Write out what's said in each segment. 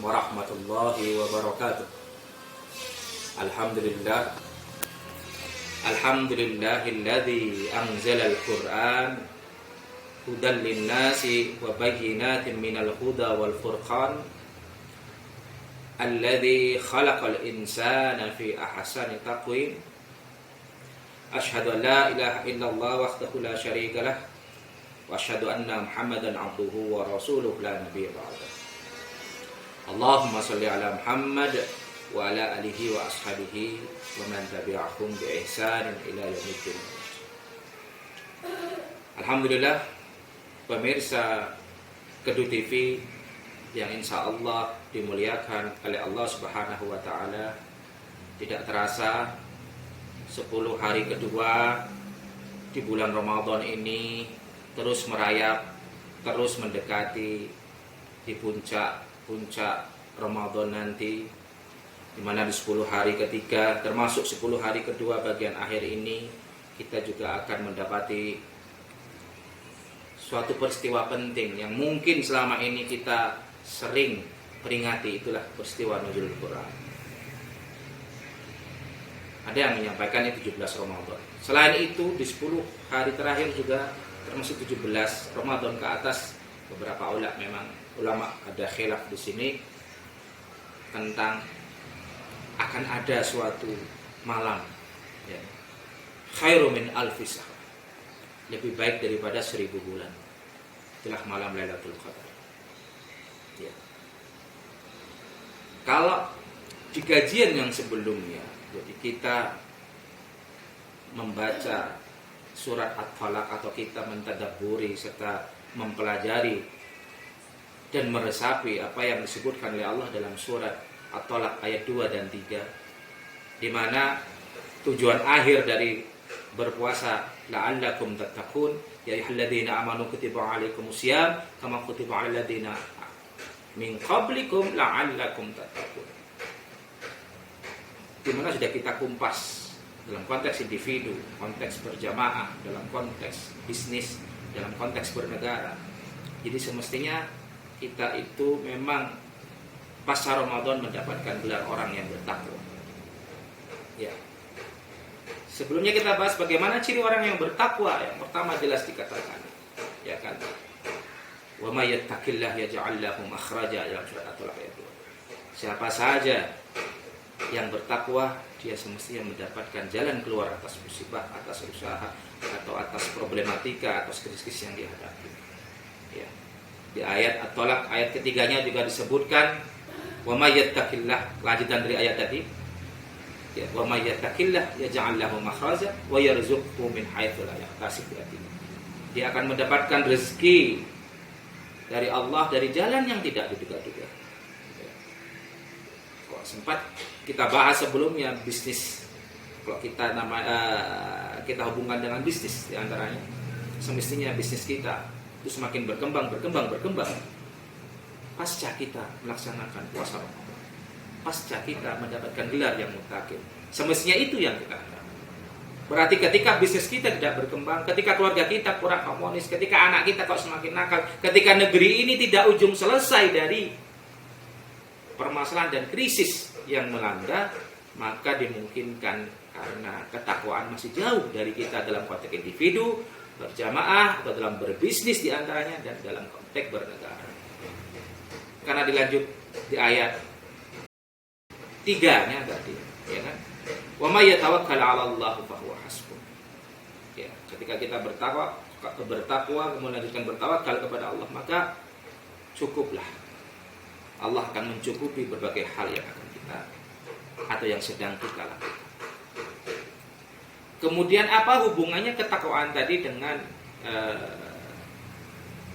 warahmatullahi wabarakatuh. Alhamdulillahilladzi anzalal Qur'an hudan linnasi wa bayyinatin minal huda wal furqan alladzi khalaqal insana fi ahsani taqwim. Asyhadu an la ilaha illallah wahdahu la syarika lah wa asyhadu anna Muhammadan abduhu wa rasuluhu la nabiyya ba'dah. Allahumma shalli ala Muhammad wa ala alihi wa ashabihi wa man tabi'ahum bi ihsan ila yaumiddin. Alhamdulillah, pemirsa Kedu TV yang insya Allah dimuliakan oleh Allah Subhanahu wa Ta'ala, tidak terasa 10 hari kedua di bulan Ramadan ini terus merayap, terus mendekati di puncak Ramadan nanti, di mana di 10 hari ketiga termasuk 10 hari kedua bagian akhir ini kita juga akan mendapati suatu peristiwa penting yang mungkin selama ini kita sering peringati, itulah peristiwa nuzulul Quran. Ada yang menyampaikannya 17 Ramadan. Selain itu di 10 hari terakhir juga termasuk 17 Ramadan ke atas, beberapa ulama ada khilaf di sini tentang akan ada suatu malam ya, khairu min alfi syahr, lebih baik daripada 1000 bulan. Itulah malam Lailatul Qadar ya. Kalau di kajian yang sebelumnya, jadi kita membaca surat At-Talaq atau kita mentadabburi serta mempelajari dan meresapi apa yang disebutkan oleh Allah dalam surat At-Talaq ayat 2 dan 3, di mana tujuan akhir dari berpuasa la'allakum tattaqun, ya ayyuhalladzina amanu kutiba 'alaikumusiyam kama kutiba 'alal ladzina min qablikum la'allakum tattaqun. Di mana sudah kita kumpas dalam konteks individu, konteks berjamaah, dalam konteks bisnis, dalam konteks bernegara. Jadi semestinya kita itu memang pasca Ramadan mendapatkan gelar orang yang bertakwa. Ya. Sebelumnya kita bahas bagaimana ciri orang yang bertakwa. Yang pertama jelas dikatakan, ya kan? Wa may yattaqillah yaj'al lahu makhraja, dalam surat At-Talaq ayat 2. Siapa saja yang bertakwa, dia semestinya mendapatkan jalan keluar atas musibah, atas usaha, atau atas problematika, atas krisis yang dihadapi. Ya. Di ayat At-Talaq ayat ketiganya juga disebutkan wa may yattaqillah, lanjutan dari ayat tadi. Ya, wa may yattaqillah yaj'al lahu makhraja wa yarzuqhu min haitsu la yahtasib. Dia akan mendapatkan rezeki dari Allah dari jalan yang tidak diduga-duga. Ya. Kok sempat kita bahas sebelumnya bisnis. Kalau kita kita hubungkan dengan bisnis, di antaranya semestinya bisnis kita itu semakin berkembang pasca kita melaksanakan puasa Ramadan, pasca kita mendapatkan gelar yang muttaqin. Semestinya itu yang kita harapkan. Berarti ketika bisnis kita tidak berkembang, ketika keluarga kita kurang harmonis, ketika anak kita kok semakin nakal, ketika negeri ini tidak ujung selesai dari permasalahan dan krisis yang melanda, maka dimungkinkan karena ketakwaan masih jauh dari kita dalam konteks individu, berjamaah, atau dalam berbisnis di antaranya, dan dalam konteks bernegara. Karena dilanjut di ayat 3-nya tadi, ya kan? Wa may yatawakkal 'ala Allah fa huwa hasbuh. Ya, ketika kita bertakwa kemudian lanjutkan bertawakal kepada Allah, maka cukuplah. Allah akan mencukupi berbagai hal yang akan kita atau yang sedang kita lakukan. Kemudian apa hubungannya ketakwaan tadi dengan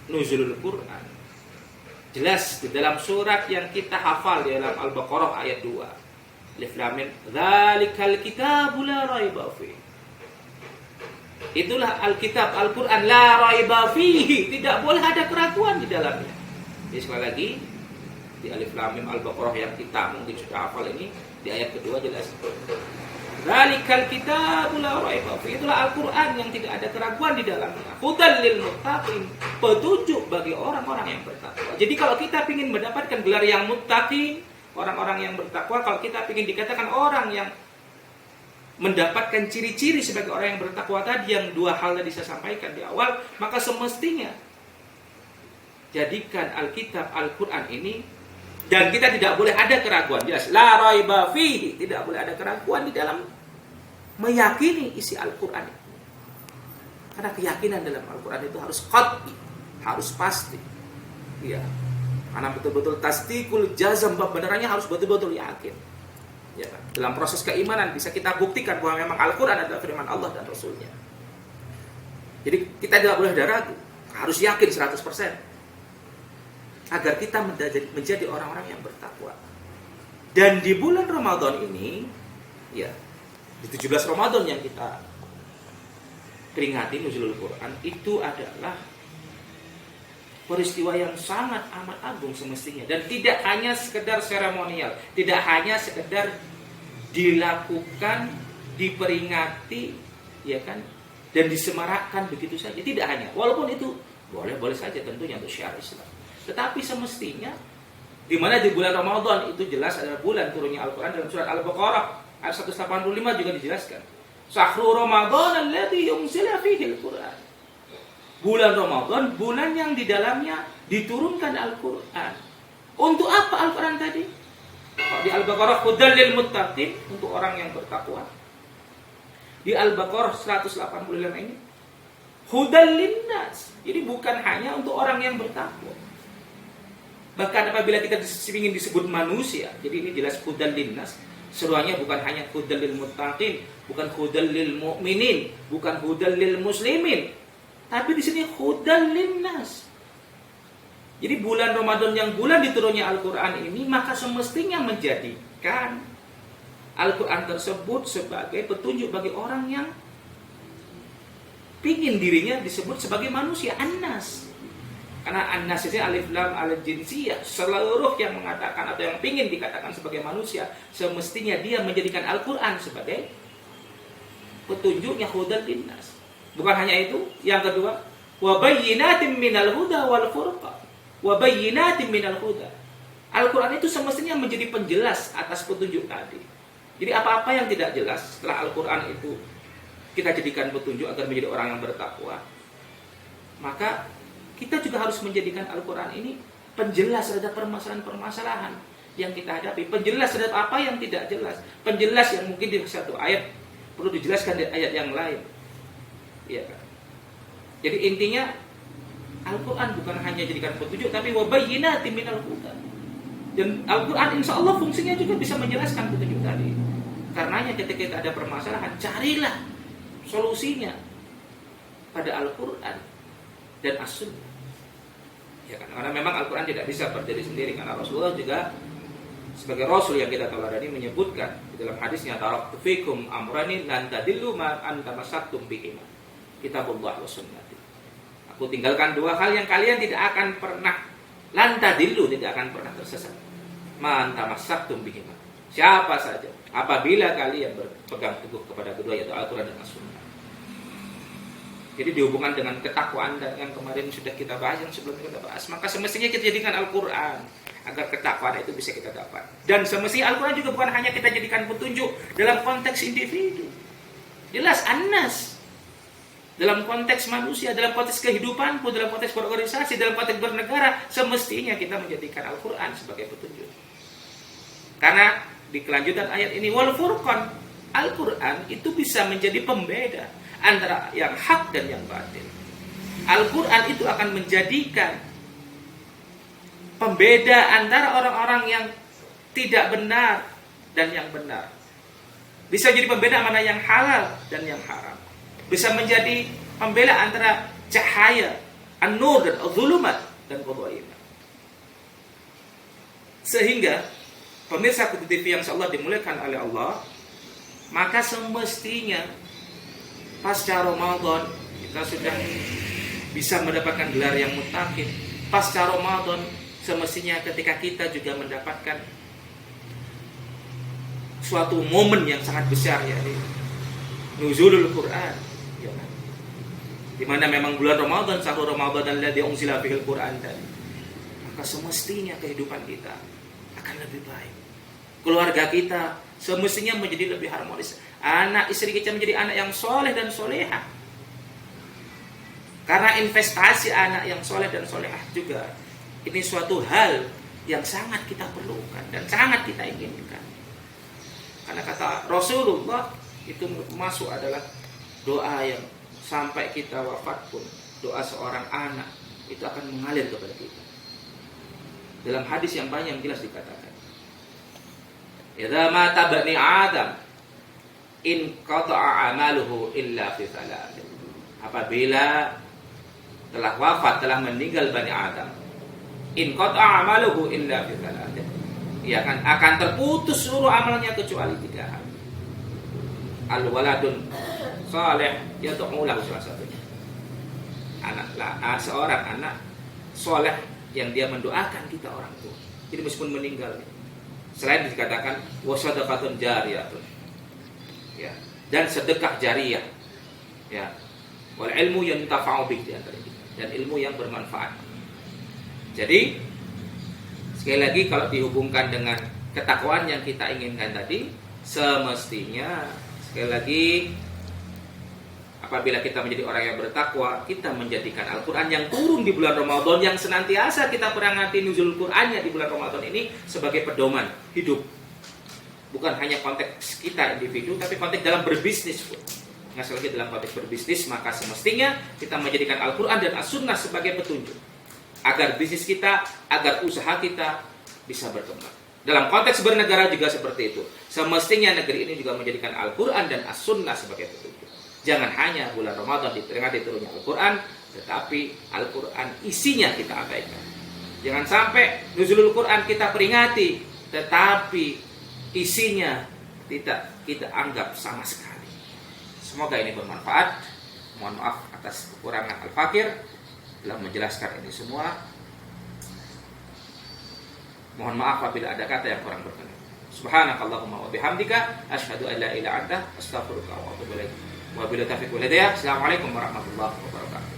nuzulul Quran? Jelas di dalam surat yang kita hafal di dalam Al-Baqarah ayat 2. Alif Lam Mim, dzalikal kitabu la raiba fihi. Itulah Alkitab, Al-Quran, la raiba fihi, tidak boleh ada keraguan di dalamnya. Jadi sekali lagi, Di Alif Lam Mim Al-Baqarah yang kita mungkin sudah hafal ini, di ayat kedua jelas. Dzalikal kitabul la raiba fihi. Itulah Al-Qur'an yang tidak ada keraguan di dalamnya. Hudal lil muttaqin, petunjuk bagi orang-orang yang bertakwa. Jadi kalau kita ingin mendapatkan gelar yang muttaqin, orang-orang yang bertakwa, kalau kita ingin dikatakan orang yang mendapatkan ciri-ciri sebagai orang yang bertakwa tadi, yang dua hal tadi saya sampaikan di awal, maka semestinya jadikan Alkitab, Al-Quran ini, dan kita tidak boleh ada keraguan, jelas la raiba fihi, tidak boleh ada keraguan di dalam meyakini isi Al-Quran. Karena keyakinan dalam Al-Quran itu harus qat'i, harus pasti. Ya. Karena betul-betul tasdikul jazam, benarannya harus betul-betul yakin. Ya, dalam proses keimanan bisa kita buktikan bahwa memang Al-Quran adalah firman Allah dan Rasulnya. Jadi kita tidak boleh ada ragu, harus yakin 100% agar kita menjadi orang-orang yang bertakwa. Dan di bulan Ramadan ini, ya, di 17 Ramadan yang kita peringati Nuzulul Quran, itu adalah peristiwa yang sangat amat agung semestinya, dan tidak hanya sekedar seremonial, tidak hanya sekedar dilakukan, diperingati, ya kan, dan disemarakkan begitu saja. Tidak hanya, walaupun itu boleh saja tentunya untuk syiar Islam, tetapi semestinya di mana di bulan Ramadan itu jelas adalah bulan turunnya Al-Quran. Dalam surat Al-Baqarah ayat 185 juga dijelaskan, Syahrul Ramadan alladzi unzila fihi Al-Quran. Bulan Ramadan, bulan yang di dalamnya diturunkan Al-Quran. Untuk apa Al-Quran tadi? Di Al-Baqarah hudal lil muttaqin, untuk orang yang bertakwa. Di Al-Baqarah 185 ini hudal linnas. Jadi bukan hanya untuk orang yang bertakwa. Bahkan apabila kita ingin disebut manusia, jadi ini jelas hudal linnas. Seruannya bukan hanya hudal lil muttaqin, bukan hudal lil mu'minin, bukan hudal lil muslimin. Tapi di sini hudal linnas. Jadi bulan Ramadan yang bulan diturunnya Al-Quran ini, maka semestinya menjadikan Al-Quran tersebut sebagai petunjuk bagi orang yang pingin dirinya disebut sebagai manusia, An-Nas. Karena An-Nas ini alif lam al-jinsiyah, seluruh yang mengatakan atau yang pingin dikatakan sebagai manusia, semestinya dia menjadikan Al-Quran sebagai petunjuknya hudal linnas. Bukan hanya itu, yang kedua, wa bayyinatin minal huda wal furqan. Wa bayyinatin minal huda. Al-Quran itu semestinya menjadi penjelas atas petunjuk tadi. Jadi apa-apa yang tidak jelas setelah Al-Quran itu kita jadikan petunjuk agar menjadi orang yang bertakwa, maka kita juga harus menjadikan Al-Quran ini penjelas terhadap permasalahan-permasalahan yang kita hadapi, penjelas terhadap apa yang tidak jelas, penjelas yang mungkin di satu ayat perlu dijelaskan di ayat yang lain. Ya kan? Jadi intinya Al-Quran bukan hanya jadikan petunjuk, tapi wabayyinatin minal huda. Dan Al-Quran insya Allah fungsinya juga bisa menjelaskan petunjuk tadi. Karenanya ketika kita ada permasalahan, carilah solusinya pada Al-Quran dan As-Sunnah. Ya kan? Karena memang Al-Quran tidak bisa berdiri sendiri, karena Rasulullah juga sebagai Rasul yang kita teladani menyebutkan di dalam hadisnya, taraktu fikum amrani lan tadillu ma antamasaktum bihima, kitabullah wa sunnati. Aku tinggalkan dua hal yang kalian tidak akan pernah lan tadillu, tidak akan pernah tersesat. Ma antamasaktum bihima, siapa saja apabila kalian berpegang teguh kepada kedua, yaitu Al-Quran dan As-Sunnah. Jadi dihubungkan dengan ketakwaan dan yang kemarin sudah kita bahas, yang sebelumnya kita bahas, maka semestinya kita jadikan Al-Quran agar ketakwaan itu bisa kita dapat. Dan semestinya Al-Quran juga bukan hanya kita jadikan petunjuk dalam konteks individu. Jelas An-Nas, dalam konteks manusia, dalam konteks kehidupan pun, dalam konteks berorganisasi, dalam konteks bernegara, semestinya kita menjadikan Al-Quran sebagai petunjuk. Karena di kelanjutan ayat ini, wal furqan, Al-Quran itu bisa menjadi pembeda antara yang hak dan yang batil. Al-Quran itu akan menjadikan pembeda antara orang-orang yang tidak benar dan yang benar. Bisa jadi pembeda mana yang halal dan yang haram. Bisa menjadi pembeda antara cahaya, an-nur dan az-zulumat dan qadhaimah. Sehingga pemirsa Kutu TV yang insyaallah dimuliakan oleh Allah, maka semestinya pasca Ramadan kita sudah bisa mendapatkan gelar yang muttaqin. Pasca Ramadan semestinya ketika kita juga mendapatkan suatu momen yang sangat besar, yakni nuzulul Quran, ya kan? Di mana memang bulan Ramadan, satu Ramadan alladzi unzila fihil Quran tadi, maka semestinya kehidupan kita akan lebih baik. Keluarga kita semestinya menjadi lebih harmonis. Anak istri kita menjadi anak yang soleh dan soleha. Karena investasi anak yang soleh dan solehah juga ini suatu hal yang sangat kita perlukan dan sangat kita inginkan. Karena kata Rasulullah itu masuk adalah doa yang sampai kita wafat pun, doa seorang anak itu akan mengalir kepada kita. Dalam hadis yang banyak yang jelas dikatakan, idza mata bani Adam in qata'a amaluhu illa fi thalath. Apabila telah wafat, telah meninggal bani Adam, in qata'a amaluhu illa fi thalath, ia akan terputus seluruh amalnya kecuali 3 hal. Al-waladun saleh yad'u lahu, salah satunya seorang anak soleh yang dia mendoakan kita orang tua. Jadi meskipun meninggal, selain dikatakan wasadaqatun jariyatun, ya, dan sedekah jariyah, ya, wal ilmu yuntafa'u bih, dan ilmu yang bermanfaat. Jadi sekali lagi, kalau dihubungkan dengan ketakwaan yang kita inginkan tadi, semestinya sekali lagi apabila kita menjadi orang yang bertakwa, kita menjadikan Al-Quran yang turun di bulan Ramadan, yang senantiasa kita peringati nuzul Qurannya di bulan Ramadan ini sebagai pedoman hidup. Bukan hanya konteks kita individu, tapi konteks dalam berbisnis pun. Nah, sekali lagi dalam konteks berbisnis, maka semestinya kita menjadikan Al-Quran dan As-Sunnah sebagai petunjuk agar bisnis kita, agar usaha kita bisa berkembang. Dalam konteks bernegara juga seperti itu. Semestinya negeri ini juga menjadikan Al-Quran dan As-Sunnah sebagai petunjuk. Jangan hanya bulan Ramadan diperingati turunnya Al-Quran, tetapi Al-Quran isinya kita abaikan. Jangan sampai nuzulul Quran kita peringati, tetapi isinya tidak kita anggap sama sekali. Semoga ini bermanfaat. Mohon maaf atas kekurangan Al-Fakir dalam menjelaskan ini semua. Mohon maaf apabila ada kata yang kurang berkenan. Subhanakallahumma wa bihamdika asyhadu an la ilaha illa anta astaghfiruka wa atubu ilaik. Wabillahi taufiq wal hidayah. Assalamualaikum warahmatullahi wabarakatuh.